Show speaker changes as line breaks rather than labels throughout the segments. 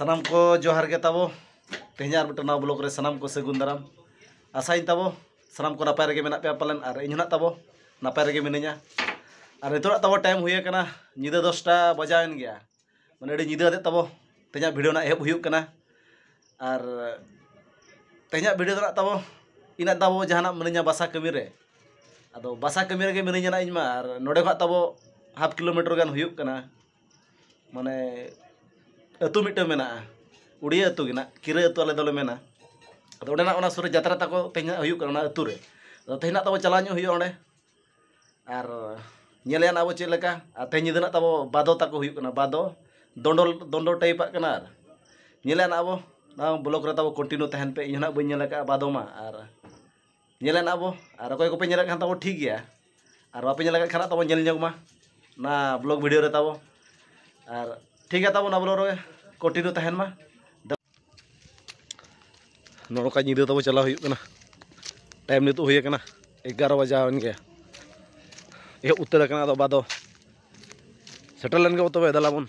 सानाम को जोहार के ताबो तेहना मिट्टन नवा ब्लॉग रे सानाम को सगुन दाराम आशाइन ताबो सानाम को नापाय रेगे मेना पे पालन और इन ताबो नापाय रेगे मिनिया और नितोना ताबो टाइम हुए कना निदा 10टा बजावन गया माने अड़ी निदा दे ताबो तेहना वीडियो ना एहब हुयुक कना और तेहना वीडियो ना ताबो इना ताबो जहाना मिनिया बासा कमी रे अदो बासा कमी रेगे मिनिया ना इनमा और नोडे खा ताबो हाफ किलोमीटर गान हुयुक कना माने अतु मिट्टन मेना उड़िया अतु गिना किरा अतु आले दले मेना अदो ओडेना ओना सुरे जात्रा ताको तेहना हुयुक कना अतु रे अदो तेहना ताबो चला ᱧᱚᱜ हुयुक ओंडे आर ñelean abo चेद लेका तेहना निदा ताबो बादो ताको हुयुक कना बादो दंडो टाइप कना आर ñelean abo ना ब्लॉग रे ताबो कंटिन्यू तहन पे इना बइन ñele का बादो मा आर ñelean abo आर अकोय को पे ñele खान ताबो ठीक गया आर बापे ñele खाना ताबो ñel ñोग मा ना ब्लॉग वीडियो रे ताबो आर ठीक है ताबो ना ब्लॉग रे कंटिन्यू तहन मा नोका निदा ताबो चला हुयुक कना टाइम नितो हुए कना 11 बजावन गया ये उत्तर कना तो बादो सेटल लन के तबे दलाबन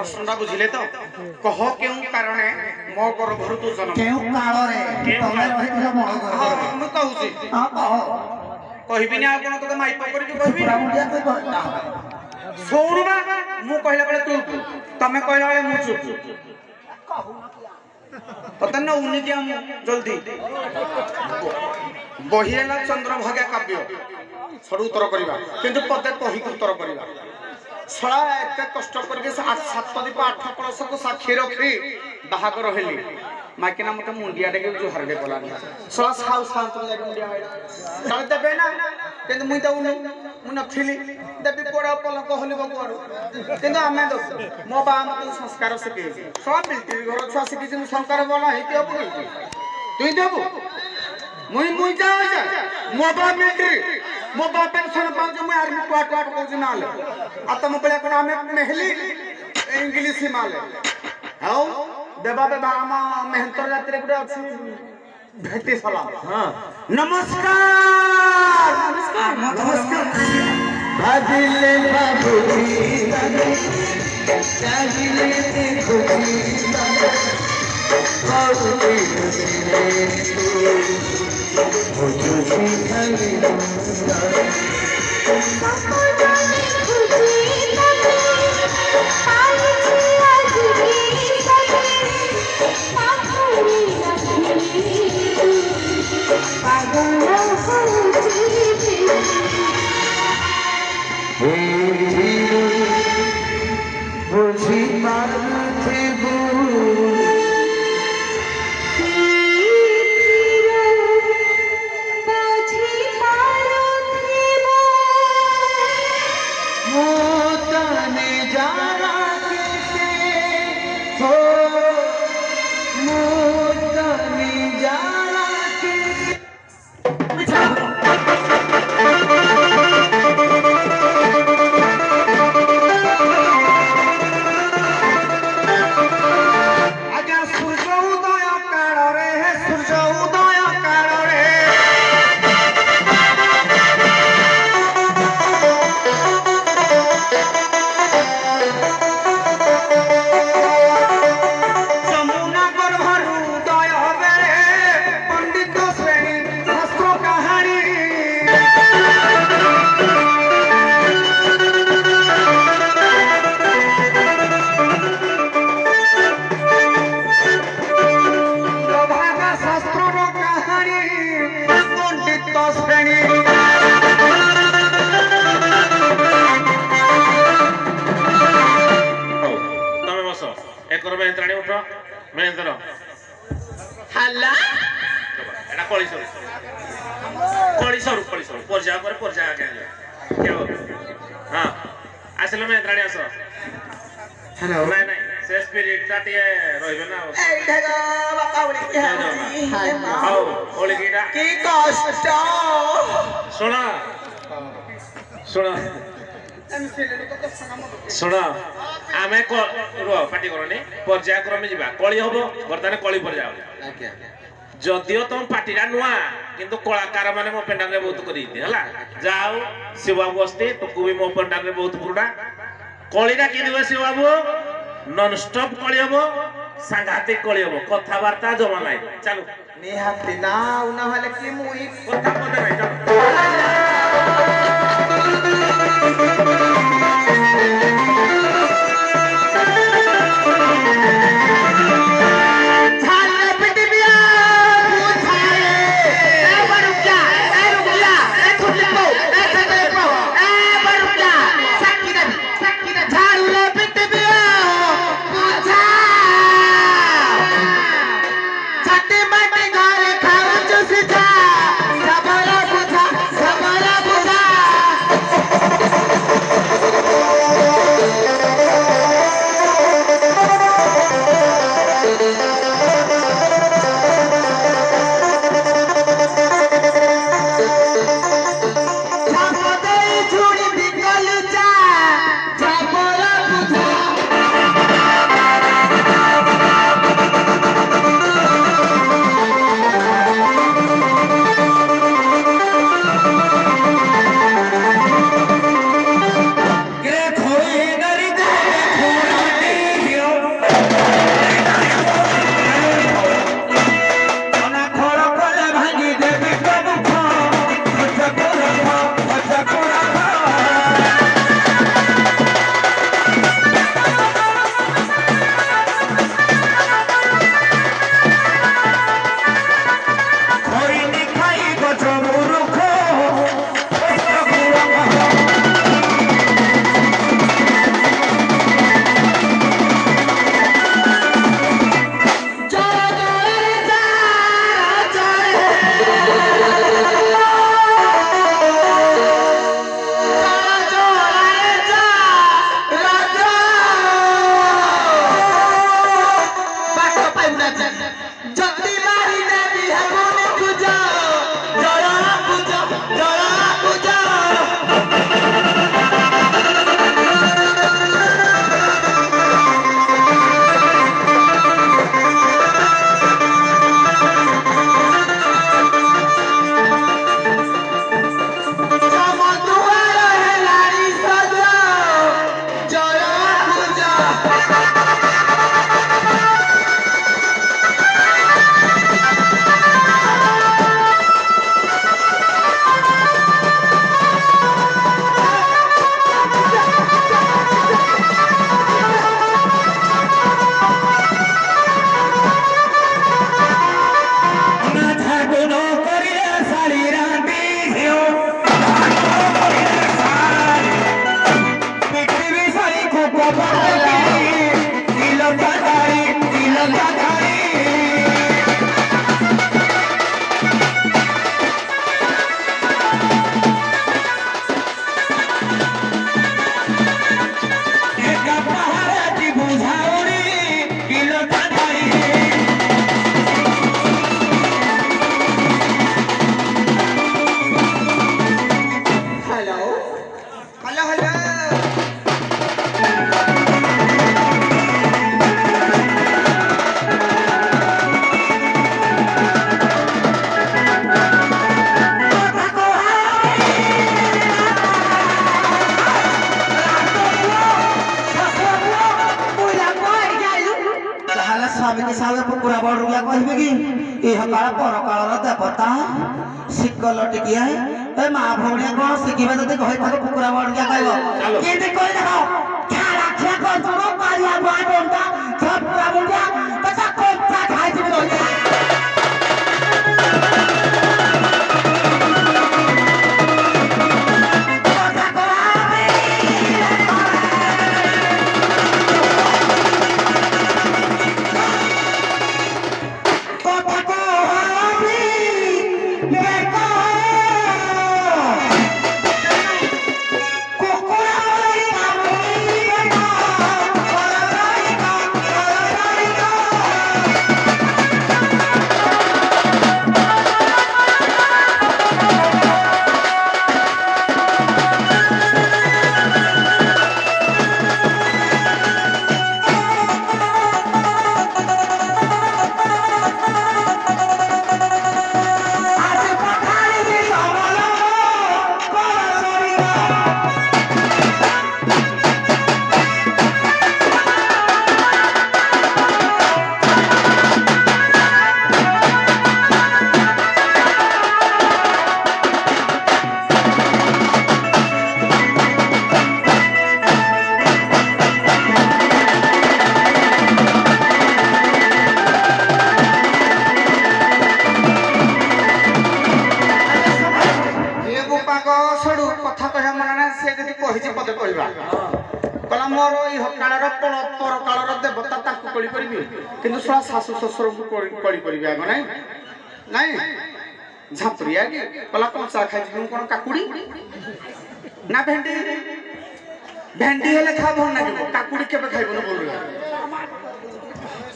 प्रश्नटा बुझिले तो कह केउ कारणे मो गर्भरु तू जन्म
केउ कालरे तमे रहिथिल मो घर
हां मु कहूची
हां कह
कहबी ना आपण तो माइप करि कहबी
पूरा मुंडिया तो कहता
सोनुमा मु कहला बेले तू तमे कहला बेले मु चुप पता न उनी के हम जल्दी बहिला चंद्रभागा काव्य सर उत्तर करवा किंतु पदे कही उत्तर करवा छड़ा एत कष्ट करके 7 दीप 8 कलश को साक्षी रखी बाहागर हेली माइकिना मत मुंडिया टे जो हरबे कला छड़ा साउ शांत जाके मुंडिया ताले देबे ना किंतु मुई तो मु नथिली देबी पड़ा पलक हलिबो कोरो किंतु आमे दो मो बा मत संस्कार सिखे सब मिलती घर छुआ सिखी संस्कार बोला हेती अब तुई देबो मुई जा मो बा मिलिट्री मो बा पेंशन पाउ जे मु आर्मी क्वाट को नाले आ तम पळे कोन आमे मेहली इंग्लिश माले हाउ देबा बे बामा मेहनतर जात्री गुडे अछि भेटी सलाम हां नमस्कार नमस्कार नमस्कार
भादिले बाबूजी चाहिए ते खुशी बाबूजी मुझे सिखाई बुझी मारते
महेंद्र हल्ला एटा कलिसर परजा पर परजा आगे के हो हां आसले महेंद्राणी आसो हेलो नहीं नहीं से स्पिरिट टाटिए रहबे ना ए ढगा बाकावली हां ओली कीटा की कष्ट सुना सुना शुण आम रो पार्टी करनी पर्यायक्रमे जा कली हम बर्तमान कली पर्याय जदियो तुम पार्टीटा नुआ किंतु कलाकार मैंने मो पेंडाल में बहुत कर जाओ शिवबाबू बस्ती तुमको भी मो पेंडाल में बहुत पुराना कलीटा कि शिवबाबू नॉन स्टॉप कली हम सांघातिक कली हम कथबार्ता जमा ना चलो निहाती ना उनाहले कि मुई कथा पदे नहीं चलो
छाती माटी घर खाऊ चुसी था सबला बुझा शिकल टिकिया ए मां भौणिया कोन शिकिबे जते कहि थाको पुकुरा बड़िया कहबो केते कहि देखो खाला खा को तोरो पालिया बाडोंटा सब पुरा बड़िया तसा कोपा खाइ दिबे रोया किंतु सला सासु ससुर को कड़ी करी आग नहीं नहीं झापरिया के कला कंचा खाइ छी कोन काकुड़ी ना भेंडी भेंडी हेले खा भन ना के काकुड़ी केबे खाइबो न बोल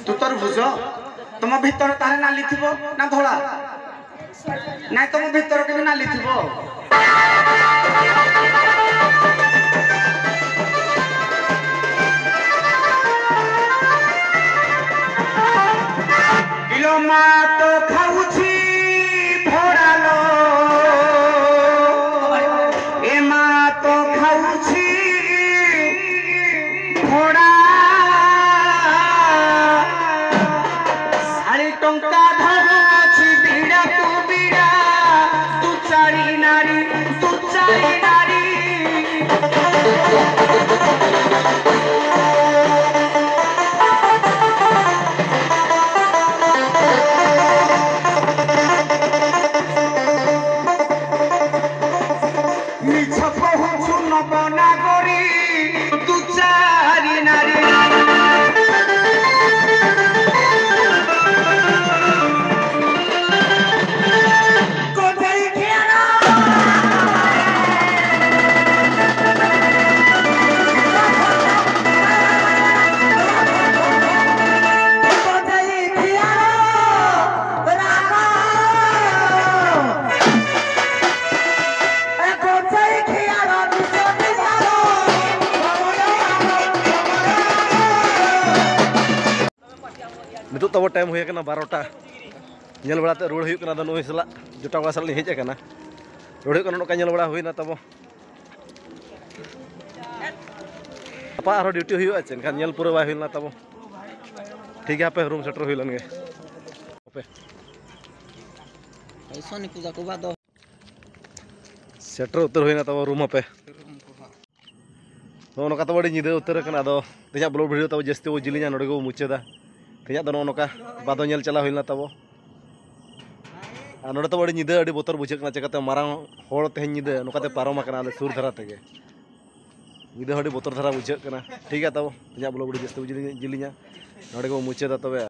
तू तोर बुझ तुम भीतर तारे नाली थिबो ना धोला ना तुम भीतर के नाली थिबो माँ तो खाऊची भोरालो ए माँ तो खाऊची भोरा साड़ी टंका धरची बीड़ा तू बीड़ा तू चारी नारी
नितु तब टाइम हुई 12टा नल बड़ाते रुड़ हुई नुई साला जोटा बड़ा साल हेज रुड़ नोका नल बड़ा हुई तब गपा आरो ड्यूटी हुआ चेन खान नेल पूरा बाय हुइलना तबो ठीक है पे रूम सेटर हुइलन गे पे
ऐसोनी पूजा को बाद
सेटर उतर हुइना तबो रूम पे नो नका तबो निदे उतर कना दो तेजा ब्लॉग वीडियो तबो जस्ती वो जिलिना नोडे को मुचेदा तेजा दो नका बादो नेल चला हुइलना तबो नोडे तबो निदे अडी बोतर बुझे कना चेकाते मारांग होड़ तेह निदे नकाते पारम कना आले सुर धरा तेगे निदे अडी बोतर धरा बुझे कना ठीक है तबो तेजा ब्लॉग वीडियो जस्ती जिलिना नोडे को मुचेदा तबे